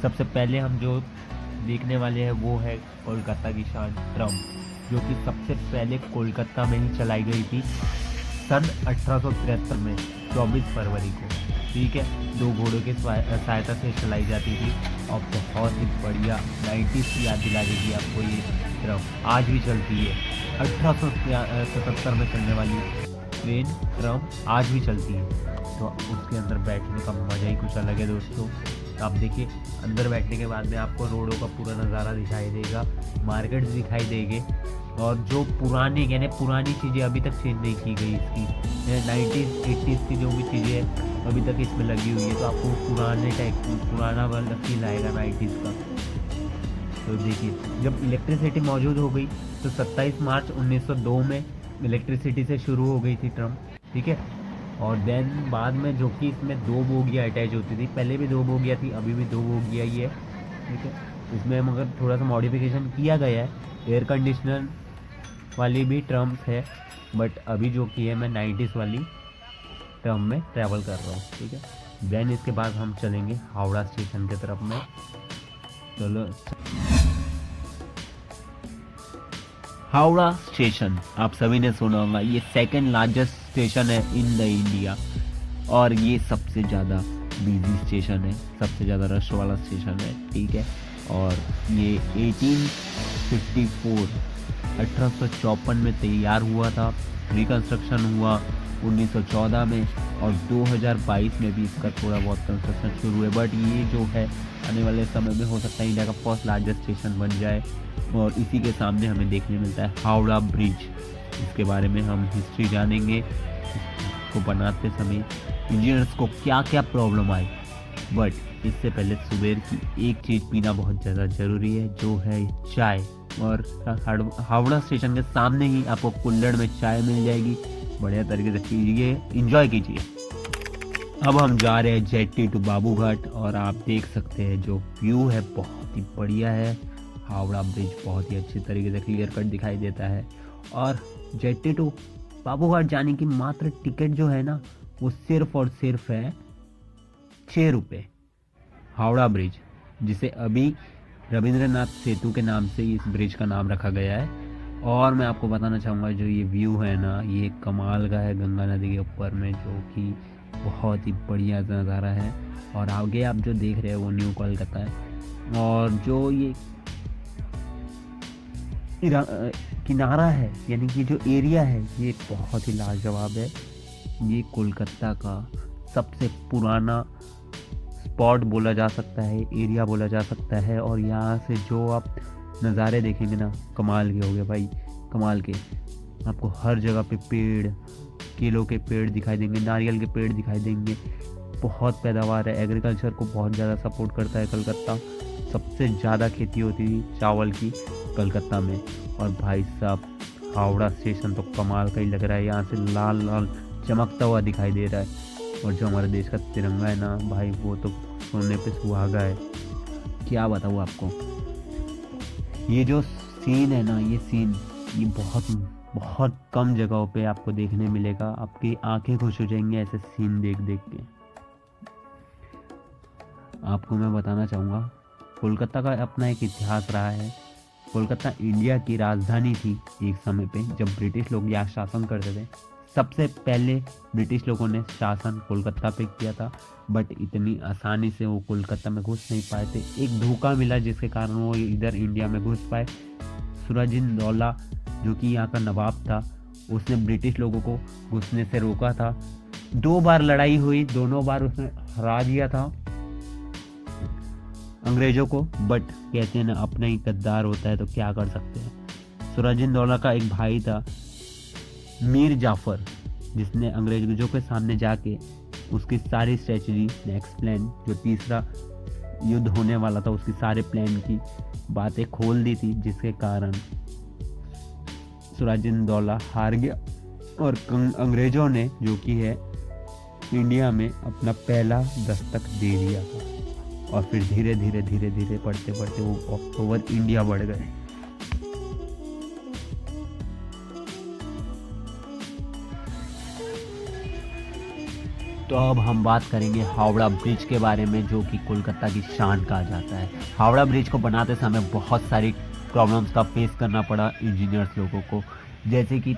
सबसे पहले हम जो देखने वाले हैं वो है कोलकाता की शान ट्रम, जो कि सबसे पहले कोलकाता में ही चलाई गई थी सन 1873 में 24 फरवरी को। ठीक है, 2 घोड़ों की सहायता से चलाई जाती थी और बहुत ही बढ़िया 90s की याद दिला देगी आपको ये ट्रम। आज भी चलती है, 1877 में चलने वाली ट्रेन ट्रम आज भी चलती है। तो उसके अंदर बैठने का मज़ा ही कुछ अलग है दोस्तों। आप देखिए, अंदर बैठने के बाद में आपको रोडों का पूरा नज़ारा दिखाई देगा, मार्केट्स दिखाई देंगे, और जो पुरानी चीज़ें अभी तक चेंज नहीं की गई इसकी 90s 80s की जो भी चीज़ें अभी तक इसमें लगी हुई है, तो आपको पुराना वाला फील आएगा 90s का। तो देखिए, जब इलेक्ट्रिसिटी मौजूद हो गई तो 27 मार्च 1902 में इलेक्ट्रिसिटी से शुरू हो गई थी ट्रम। ठीक है, और देन बाद में जो कि इसमें 2 बोगियाँ अटैच होती थी, पहले भी 2 बोगियाँ थी, अभी भी 2 बोगियाँ ही है। ठीक है, इसमें मगर थोड़ा सा मॉडिफिकेशन किया गया है, एयर कंडीशनर वाली भी ट्रम्स है, बट अभी जो कि है मैं 90s वाली ट्रम में ट्रैवल कर रहा हूँ। ठीक है, देन इसके बाद हम चलेंगे हावड़ा स्टेशन की तरफ में। चलो, हावड़ा स्टेशन आप सभी ने सुना होगा, ये सेकंड लार्जेस्ट स्टेशन है इन द इंडिया, और ये सबसे ज़्यादा बिजी स्टेशन है, सबसे ज़्यादा रश वाला स्टेशन है। ठीक है, और ये 1854 में तैयार हुआ था, रिकन्स्ट्रक्शन हुआ 1914 में, और 2022 में भी इसका थोड़ा बहुत कंस्ट्रक्शन शुरू है। बट ये जो है आने वाले समय में हो सकता है इंडिया का फर्स्ट लार्जेस्ट स्टेशन बन जाए। और इसी के सामने हमें देखने मिलता है हावड़ा ब्रिज। इसके बारे में हम हिस्ट्री जानेंगे, इसको बनाते समय इंजीनियर्स को क्या क्या प्रॉब्लम आई। बट इससे पहले सुबह की एक चीज़ पीना बहुत ज़्यादा ज़रूरी है, जो है चाय। और हावड़ा स्टेशन के सामने ही आपको कुल्हड़ में चाय मिल जाएगी, बढ़िया तरीके से पीजिए, इंजॉय कीजिए। अब हम जा रहे हैं जेट्टी टू बाबू घाट, और आप देख सकते हैं जो व्यू है बहुत ही बढ़िया है। हावड़ा ब्रिज बहुत ही अच्छी तरीके से क्लियर कट दिखाई देता है। और जेट्टी टू बाबू घाट जाने की मात्र टिकट जो है ना, वो सिर्फ और सिर्फ है 6 रुपये। हावड़ा ब्रिज, जिसे अभी रविंद्रनाथ सेतु के नाम से इस ब्रिज का नाम रखा गया है। और मैं आपको बताना चाहूँगा, जो ये व्यू है ना, ये कमाल का है गंगा नदी के ऊपर में, जो कि बहुत ही बढ़िया नज़ारा है। और आगे आप जो देख रहे हैं वो न्यू कोलकाता है, और जो ये किनारा है, यानी कि जो एरिया है, ये बहुत ही लाजवाब है। ये कोलकाता का सबसे पुराना स्पॉट बोला जा सकता है, एरिया बोला जा सकता है। और यहाँ से जो आप नज़ारे देखेंगे ना, कमाल के होंगे भाई, कमाल के। आपको हर जगह पे पेड़, केलों के पेड़ दिखाई देंगे, नारियल के पेड़ दिखाई देंगे। बहुत पैदावार है, एग्रीकल्चर को बहुत ज़्यादा सपोर्ट करता है कलकत्ता। सबसे ज़्यादा खेती होती थी चावल की कलकत्ता में। और भाई साहब, हावड़ा स्टेशन तो कमाल का ही लग रहा है, यहाँ से लाल लाल चमकता हुआ दिखाई दे रहा है। और जो हमारे देश का तिरंगा है ना भाई, वो तो सोने पे सुहागा है, क्या बताऊँ आपको। ये जो सीन है ना, ये बहुत कम जगहों पे आपको देखने मिलेगा। आपकी आंखें खुश हो जाएंगी ऐसे सीन देख देख के। आपको मैं बताना चाहूँगा, कोलकाता का अपना एक इतिहास रहा है। कोलकाता इंडिया की राजधानी थी एक समय पे, जब ब्रिटिश लोग यहाँ शासन करते थे। सबसे पहले ब्रिटिश लोगों ने शासन कोलकाता पे किया था, बट इतनी आसानी से वो कोलकाता में घुस नहीं पाए थे। एक धोखा मिला जिसके कारण वो इधर इंडिया में घुस पाए। सिराजुद्दौला, जो कि यहाँ का नवाब था, उसने ब्रिटिश लोगों को घुसने से रोका था। 2 बार लड़ाई हुई, दोनों बार उसने हरा दिया था अंग्रेजों को। बट कहते हैं ना, अपना ही गद्दार होता है तो क्या कर सकते हैं। सिराजुद्दौला का एक भाई था मीर जाफर, जिसने अंग्रेजों के सामने जाके उसकी सारी स्ट्रेटजी एक्सप्लेन, जो तीसरा युद्ध होने वाला था उसकी सारे प्लान की बातें खोल दी थी, जिसके कारण सिराजुद्दौला हार गया। और अंग्रेजों ने, जो कि है इंडिया में, अपना पहला दस्तक दे दिया था। और फिर धीरे धीरे पढ़ते वो ओवर इंडिया बढ़ गए। तो अब हम बात करेंगे हावड़ा ब्रिज के बारे में, जो कि कोलकाता की शान कहा जाता है। हावड़ा ब्रिज को बनाते समय बहुत सारी प्रॉब्लम्स का फेस करना पड़ा इंजीनियर्स लोगों को। जैसे कि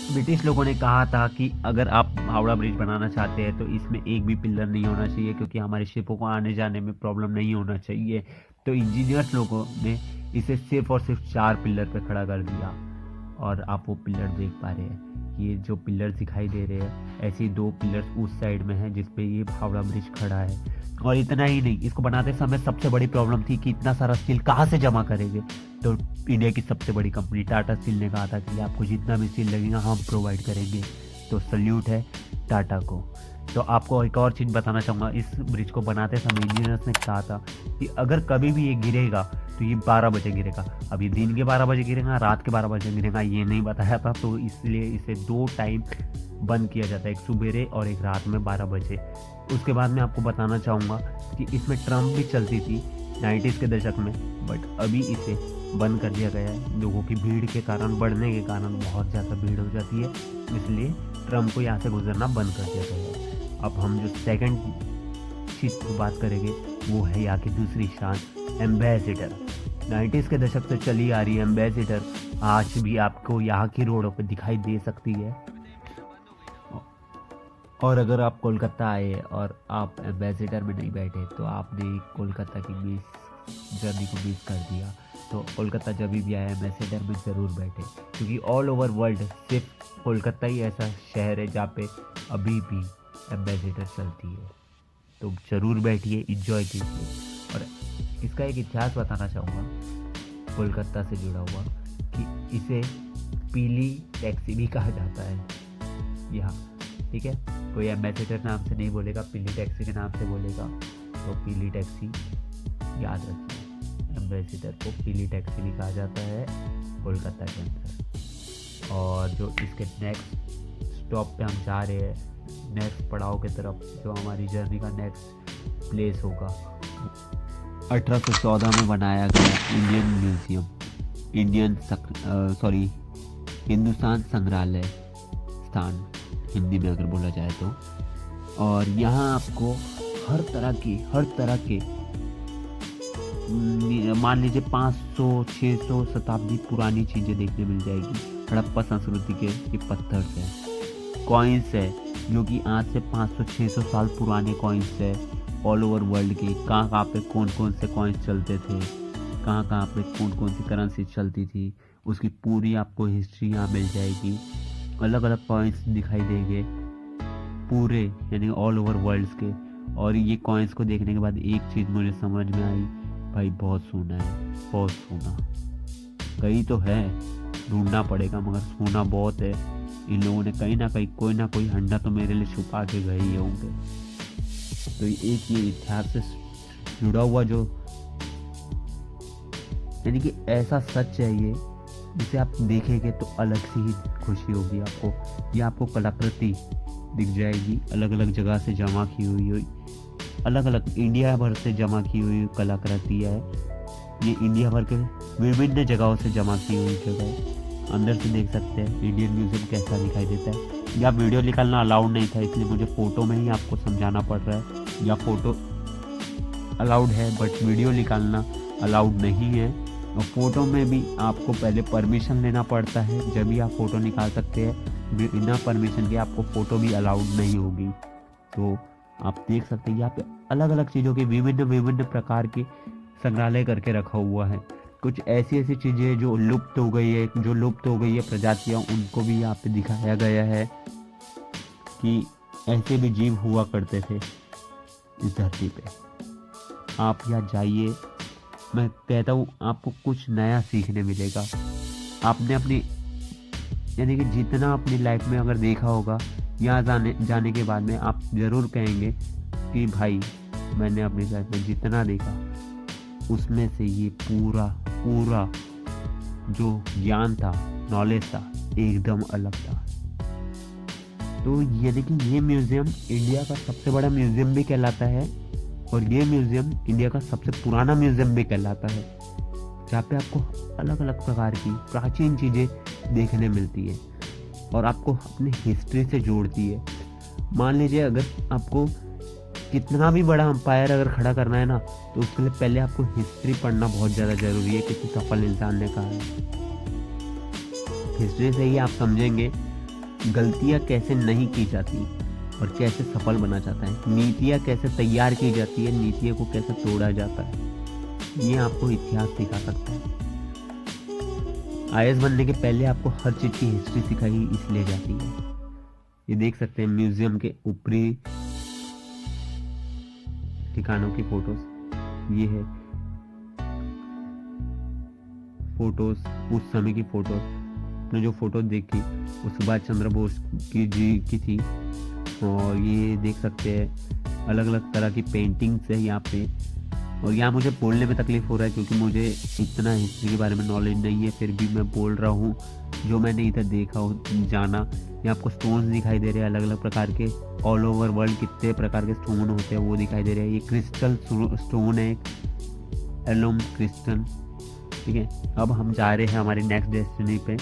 ब्रिटिश लोगों ने कहा था कि अगर आप हावड़ा ब्रिज बनाना चाहते हैं तो इसमें एक भी पिलर नहीं होना चाहिए, क्योंकि हमारे शिपों को आने जाने में प्रॉब्लम नहीं होना चाहिए। तो इंजीनियर्स लोगों ने इसे सिर्फ और सिर्फ 4 पिलर पे खड़ा कर दिया। और आप वो पिलर देख पा रहे हैं, ये जो पिलर दिखाई दे रहे हैं, ऐसे ही 2 पिलर्स उस साइड में हैं जिसपे ये हावड़ा ब्रिज खड़ा है। और इतना ही नहीं, इसको बनाते समय सबसे बड़ी प्रॉब्लम थी कि इतना सारा स्टील कहाँ से जमा करेंगे। तो इंडिया की सबसे बड़ी कंपनी टाटा स्टील ने कहा था कि आपको जितना भी स्टील लगेगा हम प्रोवाइड करेंगे। तो सल्यूट है टाटा को। तो आपको एक और चीज़ बताना चाहूँगा, इस ब्रिज को बनाते समय इंजीनियर्स ने कहा था कि अगर कभी भी ये गिरेगा तो ये 12 बजे गिरेगा। अब ये दिन के 12 बजे गिरेगा, रात के 12 बजे गिरेगा, ये नहीं बताया था। तो इसलिए इसे 2 टाइम बंद किया जाता है, एक सुबेरे और एक रात में 12 बजे। उसके बाद मैं आपको बताना चाहूँगा कि इसमें ट्रम्प भी चलती थी 90s के दशक में, बट अभी इसे बंद कर दिया गया है। लोगों की भीड़ के कारण, बढ़ने के कारण बहुत ज़्यादा भीड़ हो जाती है, इसलिए ट्रम्प को यहाँ से गुजरना बंद कर दिया गया है। अब हम जो सेकंड चीज़ की बात करेंगे वो है यहाँ की दूसरी शान, एम्बेसडर। 90s के दशक से चली आ रही है एम्बेसडर, आज भी आपको यहाँ की रोडों पर दिखाई दे सकती है। और अगर आप कोलकाता आए और आप एम्बेसडर में नहीं बैठे तो आपने कोलकाता की जर्नी को मिस कर दिया। तो कोलकाता जब भी आए एम्बेसडर में ज़रूर बैठे, क्योंकि ऑल ओवर वर्ल्ड सिर्फ कोलकाता ही ऐसा शहर है जहाँ पे अभी भी एम्बेसडर चलती है। तो ज़रूर बैठिए, इंजॉय कीजिए। और इसका एक इतिहास बताना चाहूँगा कोलकाता से जुड़ा हुआ, कि इसे पीली टैक्सी भी कहा जाता है यहाँ, ठीक है। कोई एम्बेसडर नाम से नहीं बोलेगा, पीली टैक्सी के नाम से बोलेगा। तो पीली टैक्सी याद रखिए, एम्बेसडर को पीली टैक्सी भी कहा जाता है कोलकाता के अंदर। और जो इसके नेक्स्ट स्टॉप पे हम जा रहे हैं, नेक्स्ट पड़ाव की तरफ, जो हमारी जर्नी का नेक्स्ट प्लेस होगा, 1814 में बनाया गया इंडियन म्यूजियम, हिंदुस्तान संग्रहालय स्थान हिंदी में अगर बोला जाए तो। और यहाँ आपको हर तरह के मान लीजिए 500-600 शताब्दी पुरानी चीज़ें देखने मिल जाएगी। हड़प्पा संस्कृति के ये पत्थर है, कॉइन्स है जो कि आज से 500-600 साल पुराने कॉइन्स है ऑल ओवर वर्ल्ड के। कहाँ पे कौन कौन से कॉइन्स चलते थे, कहाँ पे कौन कौन सी करेंसी चलती थी, उसकी पूरी आपको हिस्ट्री यहाँ मिल जाएगी। अलग अलग कॉइन्स दिखाई देंगे पूरे, यानी ऑल ओवर वर्ल्ड के। और ये कॉइन्स को देखने के बाद एक चीज़ मुझे समझ में आई, भाई बहुत सोना है, बहुत सोना। कहीं तो है, ढूंढना पड़ेगा, मगर सोना बहुत है। इन लोगों ने कहीं ना कहीं कोई ना कोई हंडा तो मेरे लिए छुपा के गए ही होंगे। तो एक ये इतिहास से जुड़ा हुआ जो, यानी कि ऐसा सच है ये, जिसे आप देखेंगे तो अलग से ही खुशी होगी आपको। ये आपको कलाकृति दिख जाएगी, अलग अलग जगह से जमा की हुई अलग अलग इंडिया भर से जमा की हुई कलाकृति है। ये इंडिया भर के विभिन्न जगहों से जमा की हुई जगह। अंदर से देख सकते हैं इंडियन म्यूजियम कैसा दिखाई देता है। या वीडियो निकालना अलाउड नहीं था, इसलिए मुझे फ़ोटो में ही आपको समझाना पड़ रहा है। या फ़ोटो अलाउड है बट वीडियो निकालना अलाउड नहीं है। और फ़ोटो में भी आपको पहले परमिशन लेना पड़ता है, जब भी आप फ़ोटो निकाल सकते हैं। बिना परमिशन के आपको फ़ोटो भी अलाउड नहीं होगी। तो आप देख सकते हैं यहाँ पे अलग अलग चीज़ों के विभिन्न प्रकार के संग्रहालय करके रखा हुआ है। कुछ ऐसी चीज़ें जो लुप्त हो गई है प्रजातियाँ, उनको भी यहाँ पे दिखाया गया है कि ऐसे भी जीव हुआ करते थे इस धरती पे। आप यहाँ जाइए, मैं कहता हूँ आपको कुछ नया सीखने मिलेगा। आपने अपनी, यानी कि जितना अपनी लाइफ में अगर देखा होगा, यहाँ जाने के बाद में आप ज़रूर कहेंगे कि भाई मैंने अपनी लाइफ में जितना देखा उसमें से ये पूरा जो ज्ञान था, नॉलेज था, एकदम अलग था। तो यानी कि ये म्यूज़ियम इंडिया का सबसे बड़ा म्यूज़ियम भी कहलाता है, और ये म्यूज़ियम इंडिया का सबसे पुराना म्यूज़ियम भी कहलाता है, जहाँ पे आपको अलग अलग प्रकार की प्राचीन चीज़ें देखने मिलती है और आपको अपनी हिस्ट्री से जोड़ती है। मान लीजिए अगर आपको कितना भी बड़ा अंपायर अगर खड़ा करना है ना, तो उसके लिए पहले आपको हिस्ट्री पढ़ना बहुत ज़्यादा ज़रूरी है, किसी सफल इंसान ने कहा है। हिस्ट्री से ही आप समझेंगे गलतियाँ कैसे नहीं की जाती और कैसे सफल बना जाता है, नीतियाँ कैसे तैयार की जाती है, नीतियों को कैसे तोड़ा जाता है। ये आपको इतिहास सिखा सकता है। आईएएस बनने के पहले आपको हर चीज़ की हिस्ट्री सिखाई इसलिए जाती है। ये देख सकते हैं म्यूजियम के ऊपरी ठिकानों की फोटोज। ये है फोटोज, उस समय की फोटोज। आपने जो फोटो देखी वो सुभाष चंद्र बोस की थी। और ये देख सकते हैं अलग अलग तरह की पेंटिंग्स है यहाँ पे। और यहाँ मुझे बोलने में तकलीफ हो रहा है क्योंकि मुझे इतना हिस्ट्री के बारे में नॉलेज नहीं है, फिर भी मैं बोल रहा हूँ जो मैंने इधर देखा हो, जाना। यहाँ आपको स्टोन्स दिखाई दे रहे हैं अलग अलग प्रकार के, ऑल ओवर वर्ल्ड कितने प्रकार के स्टोन होते हैं वो दिखाई दे रहे हैं। ये क्रिस्टल स्टोन है, एलोम क्रिस्टल। ठीक है, अब हम जा रहे हैं हमारी नेक्स्ट डेस्टिनी पे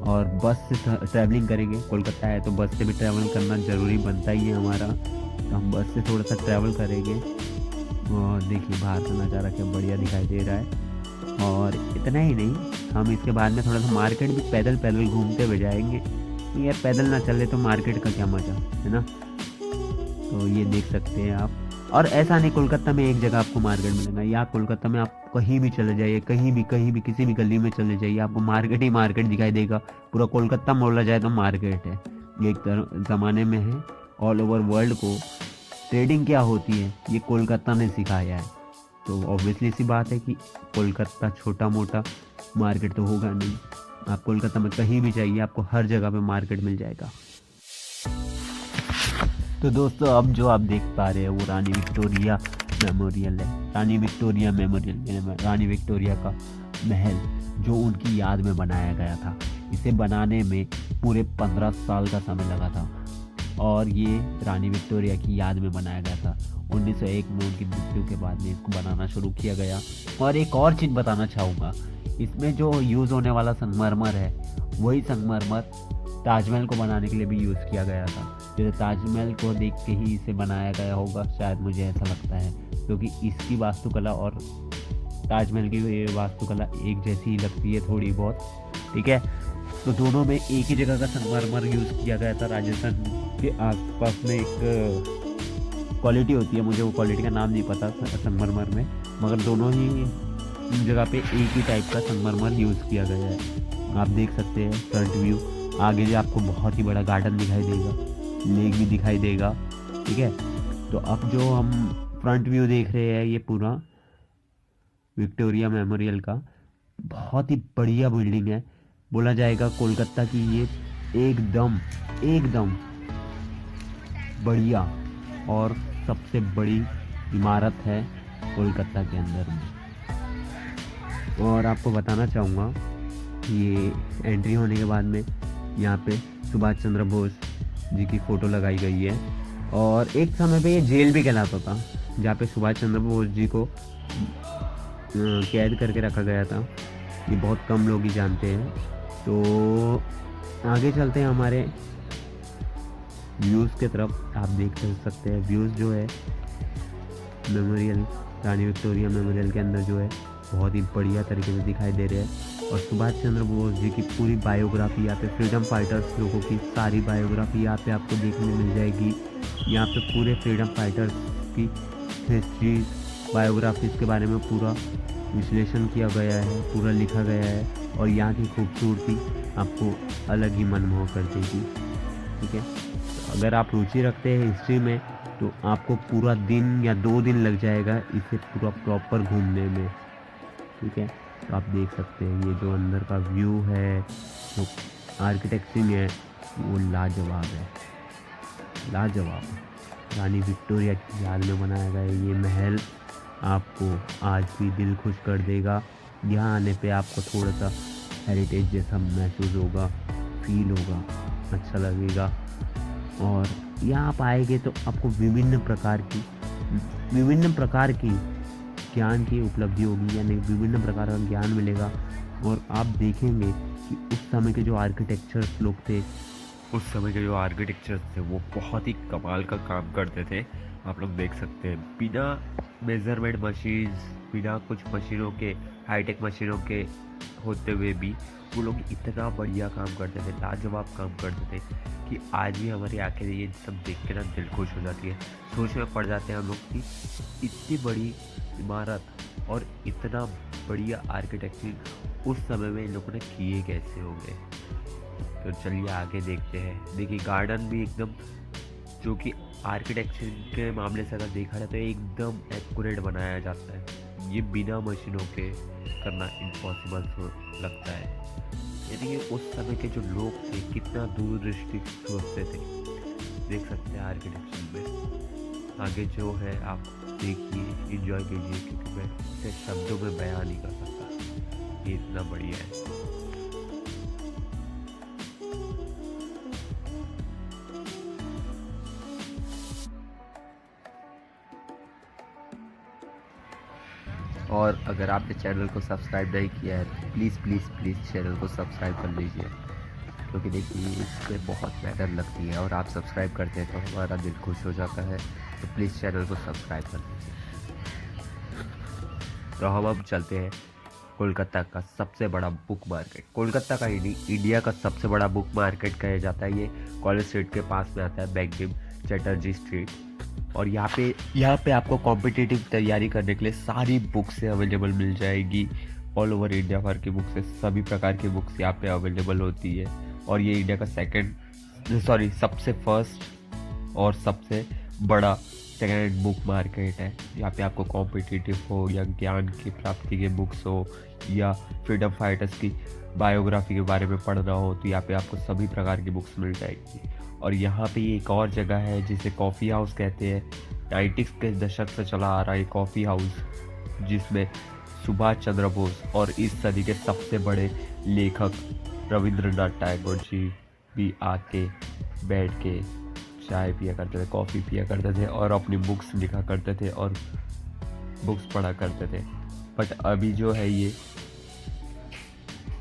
और बस से ट्रैवलिंग करेंगे। कोलकाता है तो बस से भी ट्रैवल करना ज़रूरी बनता ही है हमारा, तो हम बस से थोड़ा सा ट्रैवल करेंगे। और देखिए बाहर का नज़ारा क्या बढ़िया दिखाई दे रहा है। और इतना ही नहीं, हम इसके बाद में थोड़ा सा मार्केट भी पैदल पैदल घूमते हुए जाएंगे। यार पैदल ना चले तो मार्केट का क्या मज़ा है ना। तो ये देख सकते हैं आप। और ऐसा नहीं कोलकाता में एक जगह आपको मार्केट मिलेगा, या कोलकाता में आप कहीं भी चले जाइए, कहीं भी किसी भी गली में चले जाइए, आपको मार्केट ही मार्केट दिखाई देगा। पूरा कोलकाता बोला जाए तो मार्केट है। ये एक ज़माने में है। ऑल ओवर वर्ल्ड को ट्रेडिंग क्या होती है ये कोलकाता ने सिखाया है। तो ऑब्वियसली सी बात है कि कोलकाता छोटा मोटा मार्केट तो होगा नहीं। आप कोलकाता में कहीं भी जाइए आपको हर जगह पे मार्केट मिल जाएगा। तो दोस्तों अब जो आप देख पा रहे हैं वो रानी विक्टोरिया मेमोरियल है। रानी विक्टोरिया मेमोरियल, रानी विक्टोरिया का महल जो उनकी याद में बनाया गया था। इसे बनाने में पूरे 15 साल का समय लगा था और ये रानी विक्टोरिया की याद में बनाया गया था। 1901 में उनकी मृत्यु के बाद में इसको बनाना शुरू किया गया। और एक और चीज़ बताना चाहूँगा, इसमें जो यूज़ होने वाला संगमरमर है वही संगमरमर ताजमहल को बनाने के लिए भी यूज़ किया गया था। जैसे ताजमहल को देख के ही इसे बनाया गया होगा, शायद मुझे ऐसा लगता है, क्योंकि इसकी वास्तुकला और ताजमहल की वास्तुकला एक जैसी ही लगती है थोड़ी बहुत। ठीक है, तो दोनों में एक ही जगह का संगमरमर यूज़ किया गया था। राजस्थान के आसपास में एक क्वालिटी होती है, मुझे वो क्वालिटी का नाम नहीं पता संगमरमर में, मगर दोनों ही जगह पे एक ही टाइप का संगमरमर यूज़ किया गया है। आप देख सकते हैं फ्रंट व्यू। आगे जो आपको बहुत ही बड़ा गार्डन दिखाई देगा, लेक भी दिखाई देगा। ठीक है, तो अब जो हम फ्रंट व्यू देख रहे हैं ये पूरा विक्टोरिया मेमोरियल का बहुत ही बढ़िया बिल्डिंग है। बोला जाएगा कोलकाता की ये एकदम बढ़िया और सबसे बड़ी इमारत है कोलकाता के अंदर में। और आपको बताना चाहूँगा ये एंट्री होने के बाद में यहाँ पे सुभाष चंद्र बोस जी की फ़ोटो लगाई गई है। और एक समय पे ये जेल भी कहलाता था, जहाँ पे सुभाष चंद्र बोस जी को कैद करके रखा गया था। ये बहुत कम लोग ही जानते हैं। तो आगे चलते हैं हमारे व्यूज़ के तरफ। आप देख सकते हैं व्यूज़ जो है मेमोरियल, रानी विक्टोरिया मेमोरियल के अंदर जो है बहुत ही बढ़िया तरीके से दिखाई दे रहे हैं। और सुभाष चंद्र बोस जी की पूरी बायोग्राफी यहाँ पे, फ्रीडम फाइटर्स लोगों की सारी बायोग्राफी यहाँ पे आपको देखने मिल जाएगी। यहाँ पे पूरे फ्रीडम फाइटर्स की हिस्ट्री, बायोग्राफीज़ के बारे में पूरा विश्लेषण किया गया है, पूरा लिखा गया है। और यहाँ की खूबसूरती आपको अलग ही मनमोह कर देगी। ठीक है, तो अगर आप रुचि रखते हैं हिस्ट्री में तो आपको पूरा दिन या 2 दिन लग जाएगा इसे पूरा प्रॉपर घूमने में। ठीक है, तो आप देख सकते हैं ये जो अंदर का व्यू है, जो आर्किटेक्चरिंग है वो लाजवाब है, लाजवाब। रानी विक्टोरिया की याद में बनाया गया ये महल आपको आज भी दिल खुश कर देगा। यहाँ आने पे आपको थोड़ा सा हेरिटेज जैसा महसूस होगा, फील होगा, अच्छा लगेगा। और यहाँ आप आएंगे तो आपको विभिन्न प्रकार की ज्ञान की उपलब्धि होगी, यानी विभिन्न प्रकार का ज्ञान मिलेगा। और आप देखेंगे कि उस समय के जो आर्किटेक्चर्स लोग थे उस समय के जो आर्किटेक्चर थे वो बहुत ही कमाल का काम करते थे। आप लोग देख सकते हैं बिना मेजरमेंट मशीन्स, बिना कुछ मशीनों के, हाईटेक मशीनों के होते हुए भी वो लोग इतना बढ़िया काम करते थे, लाजवाब काम करते थे कि आज भी हमारी आंखें ये सब देख के ना दिल खुश हो जाती है। सोच में पड़ जाते हैं हम लोग कि इतनी बड़ी इमारत और इतना बढ़िया आर्किटेक्चर उस समय में इन लोगों ने किए कैसे होंगे। तो चलिए आगे देखते हैं। देखिए गार्डन भी एकदम, जो कि आर्किटेक्चर के मामले से अगर देखा जाए तो एकदम एक्यूरेट बनाया जाता है। ये बिना मशीनों के करना इम्पॉसिबल लगता है। यानी कि उस समय के जो लोग थे कितना दूरदृष्टि सोचते थे, देख सकते हैं आर्किटेक्चर में। आगे जो है आप देखिए, एंजॉय कीजिए, क्योंकि मैं इसे शब्दों में बयान नहीं कर सकता, ये इतना बढ़िया है। और अगर आपने चैनल को सब्सक्राइब नहीं किया है तो प्लीज़ प्लीज़ प्लीज़ चैनल को सब्सक्राइब कर लीजिए, क्योंकि देखिए इसमें बहुत मेहनत लगती है और आप सब्सक्राइब करते हैं तो हमारा दिल खुश हो जाता है। तो प्लीज़ चैनल को सब्सक्राइब कर लीजिए। तो हम अब चलते हैं कोलकाता का सबसे बड़ा बुक मार्केट। कोलकाता का ही नहीं, इंडिया का सबसे बड़ा बुक मार्केट कहा जाता है। ये कॉलेज स्ट्रीट के पास में आता है, बंकिम चटर्जी स्ट्रीट। और यहाँ पे आपको कॉम्पिटिटिव तैयारी करने के लिए सारी बुक्स अवेलेबल मिल जाएगी। ऑल ओवर इंडिया भर की बुक्स, सभी प्रकार की बुक्स यहाँ पे अवेलेबल होती है। और ये इंडिया का सबसे फर्स्ट और सबसे बड़ा सेकेंड बुक मार्केट है। यहाँ पे आपको कॉम्पिटिटिव हो या ज्ञान की प्राप्ति के बुक्स हो या फ्रीडम फाइटर्स की बायोग्राफी के बारे में पढ़ना हो, तो यहाँ पे आपको सभी प्रकार की बुक्स मिल जाएगी। और यहाँ पे एक और जगह है जिसे कॉफ़ी हाउस कहते हैं। 90s के दशक से चला आ रहा है कॉफ़ी हाउस, जिसमें सुभाष चंद्र बोस और इस सदी के सबसे बड़े लेखक रविंद्रनाथ टैगोर जी भी आके बैठ के चाय पिया करते थे, कॉफ़ी पिया करते थे और अपनी बुक्स लिखा करते थे और बुक्स पढ़ा करते थे। बट अभी जो है ये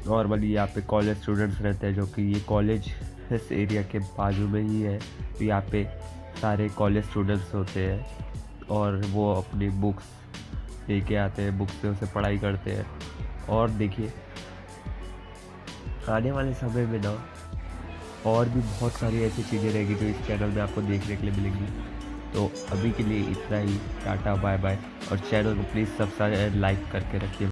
नॉर्मली यहाँ पे कॉलेज स्टूडेंट्स रहते हैं, जो कि ये कॉलेज इस एरिया के बाजू में ही है। तो यहाँ पे सारे कॉलेज स्टूडेंट्स होते हैं और वो अपनी बुक्स लेके आते हैं, बुक्स से उसे पढ़ाई करते हैं। और देखिए आने वाले समय में ना और भी बहुत सारी ऐसी चीज़ें रहेगी जो इस चैनल में आपको देखने के लिए मिलेंगी। तो अभी के लिए इतना ही, टाटा बाय बाय। और चैनल को प्लीज़ सब्सक्राइब लाइक करके रखिए।